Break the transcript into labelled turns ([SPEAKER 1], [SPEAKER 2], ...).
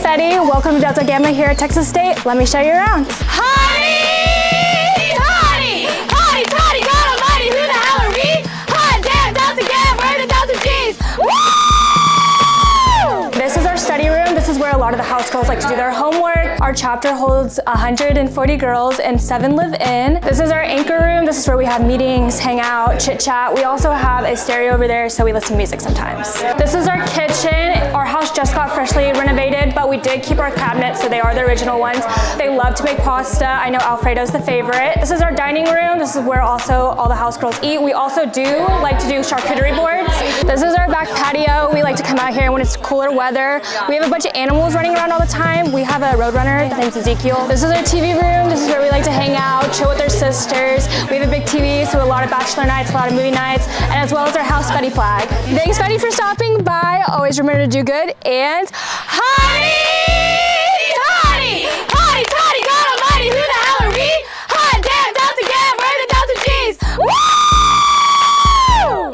[SPEAKER 1] Fetii. Welcome to Delta Gamma here at Texas State. Let me show you around.
[SPEAKER 2] Hottie! Hottie! Hottie, Toddy, God Almighty, who the hell are we? Hot damn, Delta Gamma, we're the Delta G's. Woo!
[SPEAKER 1] This is our study room. This is where a lot of the house girls like to do their homework. Our chapter holds 140 girls and 7 live in. This is our anchor room. This is where we have meetings, hang out, chit chat. We also have a stereo over there, so we listen to music sometimes. This is our kitchen. Our house just got freshly renovated, but we did keep our cabinets, so they are the original ones. They love to make pasta. I know Alfredo's the favorite. This is our dining room. This is where also all the house girls eat. We also do like to do charcuterie boards. This is our back patio. We like to come out here when it's cooler weather. We have a bunch of animals running around all the time. We have a roadrunner. His name's Ezekiel. This is our TV room. This is where we like to hang out, chill with our sisters. We have a big TV, so a lot of bachelor nights, a lot of movie nights, and as well as our house Fetii flag. Thanks, Fetii, for stopping by. Always remember to do good and hottie!